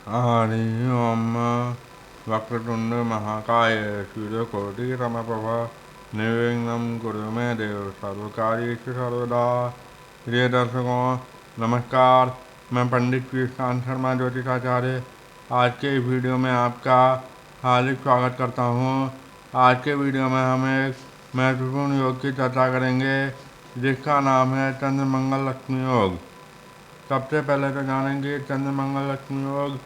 हरि ओम। वक्रतुंड महाकाय सूर्यकोटि समप्रभ निर्विघ्नं कुरु मे देव सर्वकार्येषु सर्वदा। प्रिय दर्शकों नमस्कार, मैं पंडित कृष्ण शर्मा ज्योतिषाचार्य आज के वीडियो में आपका हार्दिक स्वागत करता हूँ। आज के वीडियो में हम एक महत्वपूर्ण योग की चर्चा करेंगे जिसका नाम है चंद्र मंगल लक्ष्मी योग। सबसे पहले तो जानेंगे चंद्र मंगल लक्ष्मी योग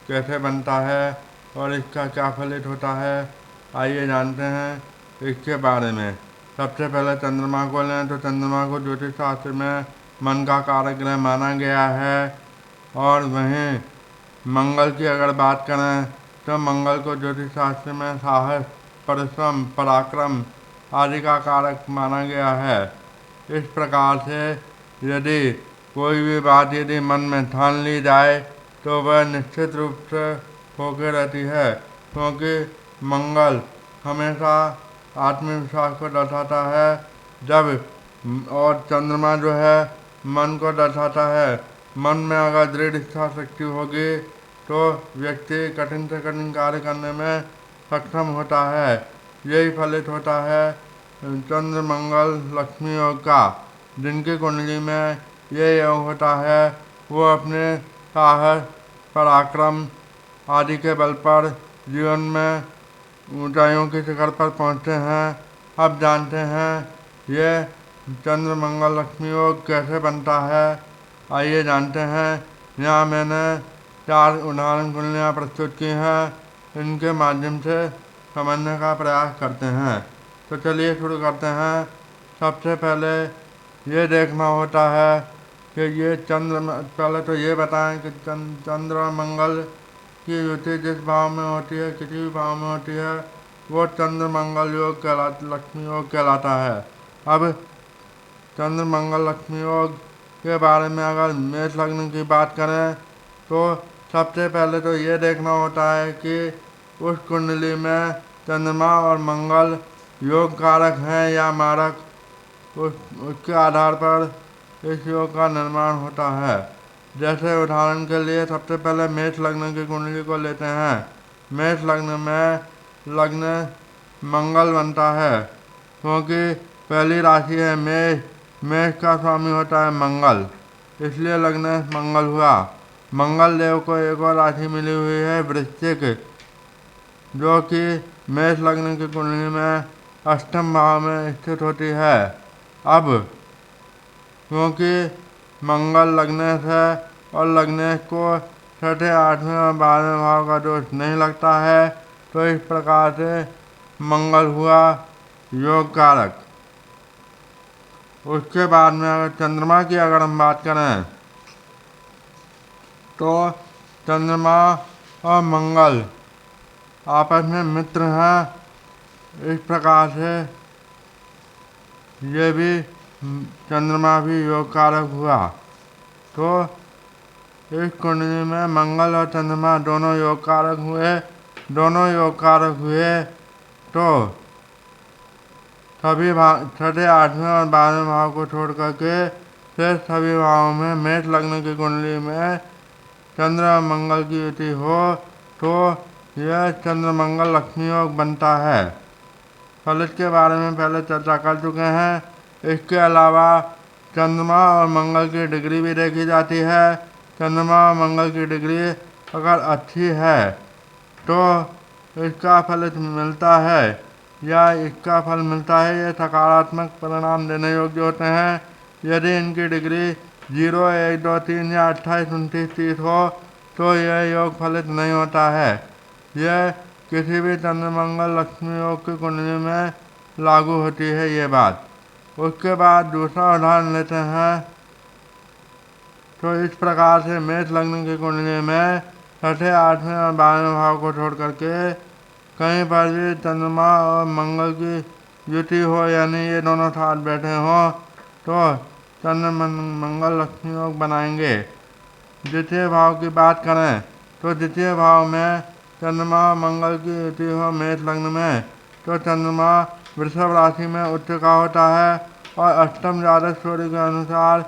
कैसे बनता है और इसका क्या फलित होता है। आइए जानते हैं इसके बारे में। सबसे पहले चंद्रमा को लें तो चंद्रमा को ज्योतिष शास्त्र में मन का कारक ग्रह माना गया है। और वहीं मंगल की अगर बात करें तो मंगल को ज्योतिष शास्त्र में साहस, परिश्रम, पराक्रम आदि का कारक माना गया है। इस प्रकार से यदि कोई भी बात यदि मन में ठान ली जाए तो वह निश्चित रूप से होकर रहती है, क्योंकि मंगल हमेशा आत्मविश्वास को दर्शाता है जब और चंद्रमा जो है मन को दर्शाता है। मन में अगर दृढ़ इच्छा शक्ति होगी तो व्यक्ति कठिन से कठिन कार्य करने में सक्षम होता है। यही फलित होता है चंद्र मंगल लक्ष्मी योग का। जिनकी कुंडली में ये योग होता है वो अपने साहस, पराक्रम आदि के बल पर जीवन में ऊंचाइयों के शिखर पर पहुंचते हैं। अब जानते हैं ये चंद्र मंगल लक्ष्मी योग कैसे बनता है। आइए जानते हैं। यहाँ मैंने 4 उदाहरण कुंडलियाँ प्रस्तुत की हैं, इनके माध्यम से समझने का प्रयास करते हैं। तो चलिए शुरू करते हैं। सबसे पहले ये देखना होता है कि ये चंद्र, पहले तो ये बताएं कि चंद्र और मंगल की युति जिस भाव में होती है, किसी भी भाव में होती है, वो चंद्र मंगल योग लक्ष्मी योग कहलाता है। अब चंद्र मंगल लक्ष्मी योग के बारे में अगर मेष लग्न की बात करें तो सबसे पहले तो ये देखना होता है कि उस कुंडली में चंद्रमा और मंगल योग कारक हैं या मारक। उसके आधार पर इस योग का निर्माण होता है। जैसे उदाहरण के लिए सबसे पहले मेष लग्न की कुंडली को लेते हैं। मेष लग्न में लग्न मंगल बनता है, क्योंकि पहली राशि है मेष। मेष का स्वामी होता है मंगल, इसलिए लग्न मंगल हुआ। मंगल देव को एक और राशि मिली हुई है वृश्चिक, जो कि मेष लग्न की कुंडली में अष्टम भाव में स्थित होती है। अब क्योंकि मंगल लग्नेश है और लग्नेश को 6ठे, 8वें और 12वें भाव का दोष नहीं लगता है, तो इस प्रकार से मंगल हुआ योग कारक। उसके बाद में अगर चंद्रमा की अगर हम बात करें तो चंद्रमा और मंगल आपस में मित्र हैं। इस प्रकार से ये भी चंद्रमा भी योग कारक हुआ। तो इस कुंडली में मंगल और चंद्रमा दोनों योग कारक हुए। दोनों योग कारक हुए तो सभी भाव 6ठे, 8वें और 12वें भाव को छोड़ करके फिर सभी भावों में मेष लग्न की कुंडली में चंद्र और मंगल की युति हो तो यह चंद्र मंगल लक्ष्मी योग बनता है। फलित के बारे में पहले चर्चा कर चुके हैं। इसके अलावा चंद्रमा और मंगल की डिग्री भी देखी जाती है। चंद्रमा और मंगल की डिग्री अगर अच्छी है तो इसका फलित मिलता है या इसका फल मिलता है, ये सकारात्मक परिणाम देने योग्य होते हैं। यदि इनकी डिग्री 0, 1, 2, 3 या 28, 29, 30 हो तो यह योग फलित नहीं होता है। यह किसी भी चंद्र मंगल लक्ष्मी योग की कुंडली में लागू होती है ये बात। उसके बाद दूसरा उदाहरण लेते हैं। तो इस प्रकार से मेष लग्न की कुंडली में 6ठे, 8वें और 12वें भाव को छोड़ करके कहीं पर भी चंद्रमा और मंगल की युति हो, यानी ये दोनों साथ बैठे हों, तो चंद्र मंगल लक्ष्मी योग बनाएंगे। द्वितीय भाव की बात करें तो द्वितीय भाव में चंद्रमा मंगल की युति हो मेष लग्न में तो चंद्रमा वृषभ राशि में उच्च का होता है और अष्टम द्वादश सूर्य के अनुसार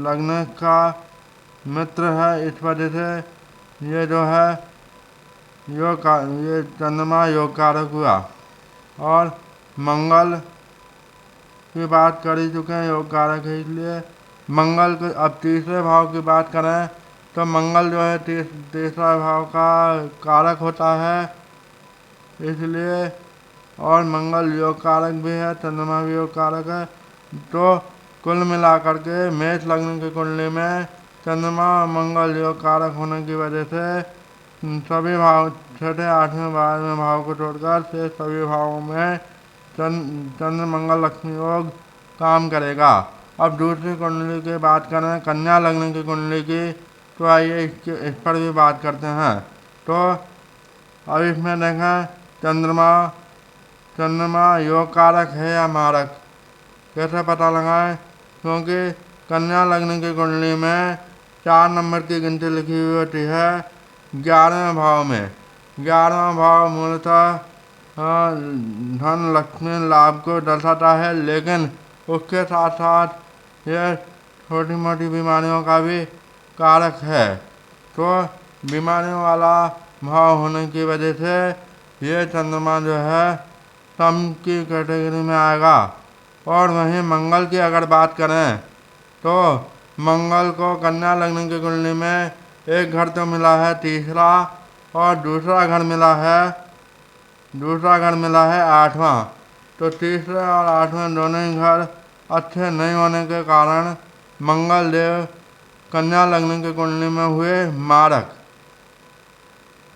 लग्न का मित्र है, इस वजह से ये जो है ये चंद्रमा योग कारक हुआ। और मंगल की बात कर ही चुके हैं, योग कारक है, इसलिए मंगल को अब तीसरे भाव की बात करें तो मंगल जो है तीसरा भाव का कारक होता है, इसलिए और मंगल योग कारक भी है, चंद्रमा भी योग कारक है। तो कुल मिलाकर के मेष लग्न की कुंडली में चंद्रमा मंगल योग कारक होने की वजह से सभी भाव छठे 8वें 12वें भाव को छोड़कर से सभी भावों में चंद्र मंगल लक्ष्मी योग काम करेगा। अब दूसरी कुंडली की बात करें कन्या लग्न की कुंडली की, तो आइए इस पर भी बात करते हैं। तो अब इसमें देखें चंद्रमा योग कारक है या मारक, कैसे पता लगाएं? क्योंकि कन्या लग्न की कुंडली में 4 नंबर की गिनती लिखी हुई होती है 11वें भाव में। 11वां भाव मूलतः धन लक्ष्मी लाभ को दर्शाता है, लेकिन उसके साथ साथ यह छोटी मोटी बीमारियों का भी कारक है। तो बीमारियों वाला भाव होने की वजह से ये चंद्रमा जो है सम की कैटेगरी में आएगा। और वहीं मंगल की अगर बात करें तो मंगल को कन्या लग्न की कुंडली में एक घर तो मिला है तीसरा, और दूसरा घर मिला है 8वां। तो तीसरे और 8वें दोनों ही घर अच्छे नहीं होने के कारण मंगल देव कन्या लग्न की कुंडली में हुए मारक।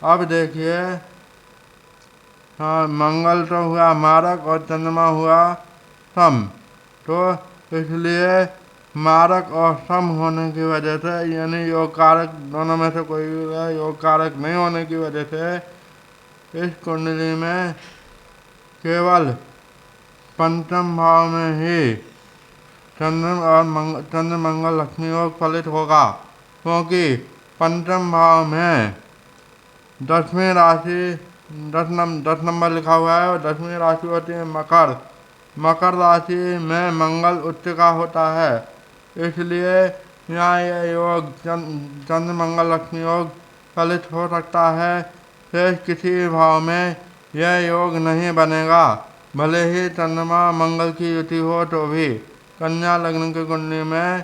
अब देखिए, हाँ, मंगल तो हुआ मारक और चंद्रमा हुआ सम, तो इसलिए मारक और सम होने की वजह से, यानी योग कारक दोनों में से कोई भी योग कारक नहीं होने की वजह से इस कुंडली में केवल पंचम भाव में ही चंद्र मंगल लक्ष्मी योग फलित होगा। क्योंकि पंचम भाव में 10वीं राशि 10 नंबर लिखा हुआ है और 10वीं राशि होती है मकर। मकर राशि में मंगल उच्च का होता है, इसलिए यहाँ यह योग चंद्र मंगल लक्ष्मी योग फलित हो सकता है। शेष किसी भाव में यह योग नहीं बनेगा, भले ही चंद्रमा मंगल की युति हो तो भी। कन्या लग्न की कुंडली में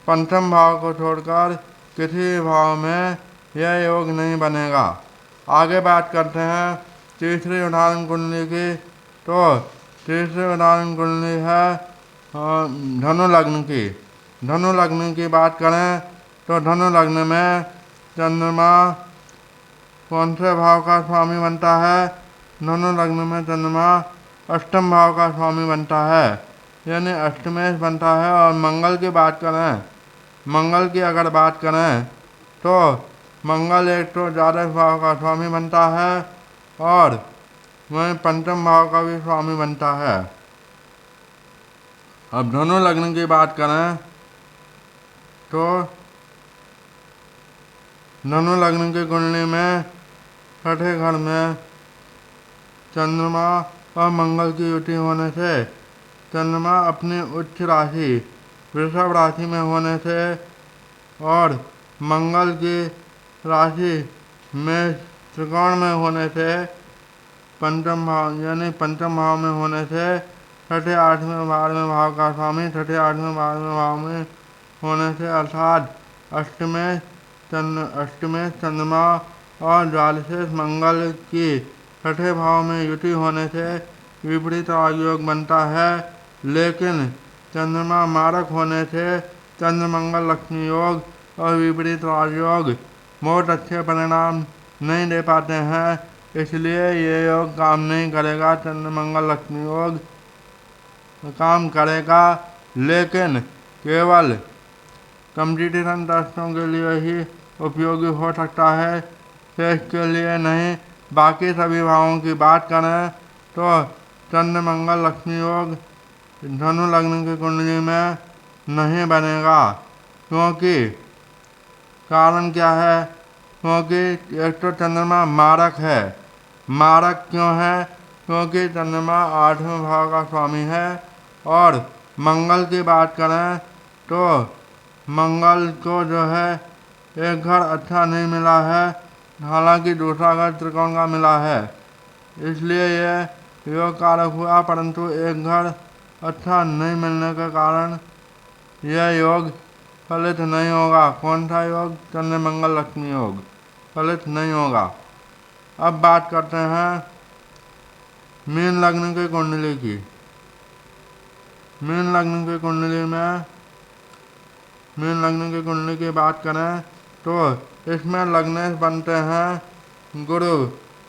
पंचम भाव को छोड़कर किसी भाव में यह योग नहीं बनेगा। आगे बात करते हैं तीसरी उदाहरण कुंडली की। तो तीसरी उदाहरण कुंडली है धनु लग्न की। धनु लग्न की बात करें तो धनु लग्न में चंद्रमा कौन से भाव का स्वामी बनता है? धनु लग्न में चंद्रमा अष्टम भाव का स्वामी बनता है, यानी अष्टमेश बनता है। और मंगल की बात करें, मंगल की अगर बात करें तो मंगल एक तो द्वादश भाव का स्वामी बनता है और वहीं पंचम भाव का भी स्वामी बनता है। अब धनु लग्न की बात करें तो धनु लग्न की कुंडली में छठे घर में चंद्रमा और मंगल की युति होने से चंद्रमा अपनी उच्च राशि वृषभ राशि में होने से और मंगल की राशि में त्रिकोण में होने से पंचम भाव यानी पंचम भाव में होने से छठे 8वें 12वें भाव का स्वामी छठे 8वें 12वें भाव में होने से अर्थात अष्टमेश चंद्रमा और द्वादशेश मंगल की छठे भाव में युति होने से विपरीत योग बनता है। लेकिन चंद्रमा मारक होने से चंद्र मंगल लक्ष्मी योग और विपरीत राजयोग बहुत अच्छे परिणाम नहीं दे पाते हैं, इसलिए ये योग काम नहीं करेगा। चंद्र मंगल लक्ष्मी योग काम करेगा, लेकिन केवल कॉम्पिटिशन टेस्टों के लिए ही उपयोगी हो सकता है, शेष के लिए नहीं। बाकी सभी भावों की बात करें तो चंद्र मंगल लक्ष्मी योग धनु लग्न की कुंडली में नहीं बनेगा। क्योंकि कारण क्या है? क्योंकि एक तो चंद्रमा मारक है। मारक क्यों है? क्योंकि चंद्रमा 8वें भाव का स्वामी है। और मंगल की बात करें तो मंगल को जो है एक घर अच्छा नहीं मिला है, हालांकि दूसरा घर त्रिकोण का मिला है, इसलिए यह योग कारक हुआ। परंतु एक घर अच्छा नहीं मिलने के कारण यह योग फलित नहीं होगा। कौन सा योग? चंद्र मंगल लक्ष्मी योग फलित नहीं होगा। अब बात करते हैं मीन लग्न की कुंडली की। मीन लग्न की कुंडली की बात करें तो इसमें लग्नेश बनते हैं गुरु,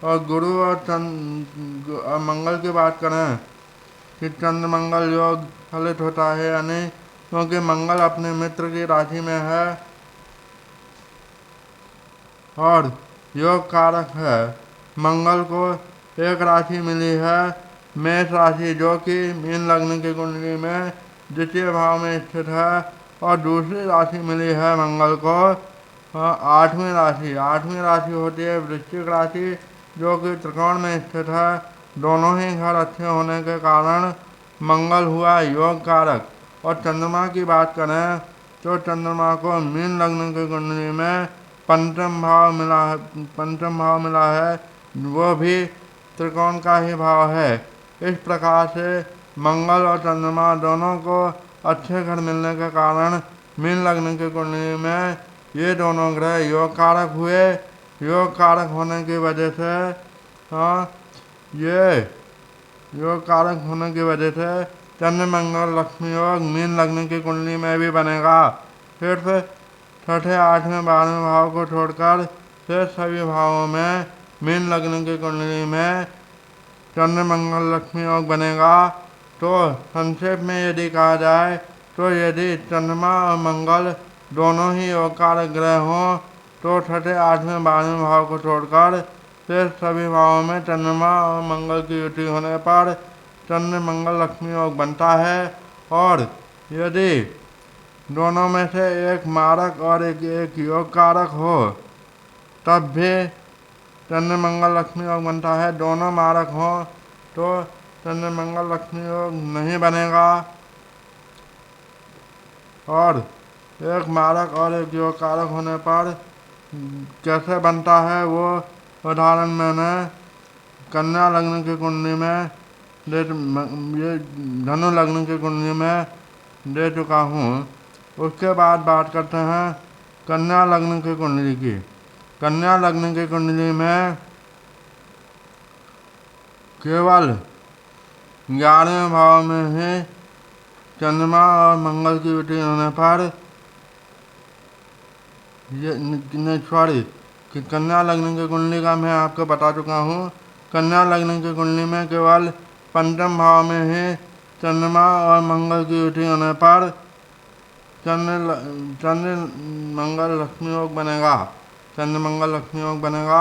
और गुरु और मंगल की बात करें कि चंद्र मंगल योग फलित होता है या नहीं, क्योंकि मंगल अपने मित्र की राशि में है और योग कारक है। मंगल को एक राशि मिली है मेष राशि, जो कि मीन लग्न की कुंडली में द्वितीय भाव में स्थित है, और दूसरी राशि मिली है मंगल को आठवीं राशि। आठवीं राशि होती है वृश्चिक राशि, जो कि त्रिकोण में स्थित है। दोनों ही घर अच्छे होने के कारण मंगल हुआ योग कारक। और चंद्रमा की बात करें तो चंद्रमा को मीन लग्न की कुंडली में पंचम भाव मिला है, वो भी त्रिकोण का ही भाव है। इस प्रकार से मंगल और चंद्रमा दोनों को अच्छे घर मिलने के कारण मीन लग्न की कुंडली में ये दोनों ग्रह योग कारक हुए। योग कारक होने की वजह से ये योग कारक होने की वजह से चंद्र मंगल लक्ष्मी योग मीन लग्न की कुंडली में भी बनेगा। फिर से छठे, आठवें, 12वें भाव को छोड़कर शेष सभी भावों में मीन लग्न की कुंडली में चंद्र मंगल लक्ष्मी योग बनेगा। तो संक्षेप में यदि कहा जाए तो यदि चंद्रमा और मंगल दोनों ही योग कारक ग्रह हों तो छठे, 8वें, 12वें भाव को छोड़कर शेष सभी भावों में चंद्रमा और मंगल की युति होने पर चंद्र मंगल लक्ष्मी योग बनता है। और यदि दोनों में से एक मारक और एक योग कारक हो तब भी चंद्र मंगल लक्ष्मी योग बनता है। दोनों मारक हो तो चंद्र मंगल लक्ष्मी योग नहीं बनेगा। और एक मारक और एक योग कारक होने पर कैसे बनता है वो उदाहरण मैंने कन्या लग्न की कुंडली में ये धनु लग्न की कुंडली में दे चुका हूँ। उसके बाद बात करते हैं कन्या लग्न की कुंडली की। कन्या लग्न की कुंडली में केवल 11वें भाव में ही चंद्रमा और मंगल की युति होने पर कि कन्या लग्न की कुंडली का मैं आपको बता चुका हूँ। कन्या लग्न की कुंडली में केवल पंचम भाव में ही चंद्रमा और मंगल की युति होने पर चंद्र मंगल लक्ष्मी योग बनेगा। चंद्र मंगल लक्ष्मी योग बनेगा,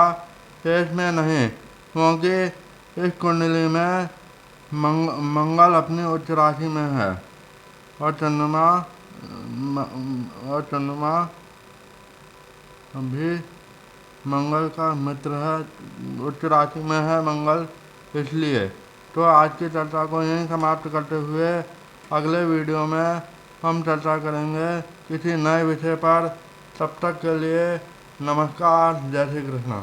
शेष में नहीं, क्योंकि इस कुंडली में मंगल अपनी उच्च राशि में है और चंद्रमा भी मंगल का मित्र है, उच्च राशि में है मंगल, इसलिए। तो आज की चर्चा को यहीं समाप्त करते हुए अगले वीडियो में हम चर्चा करेंगे किसी नए विषय पर। तब तक के लिए नमस्कार, जय श्री कृष्ण।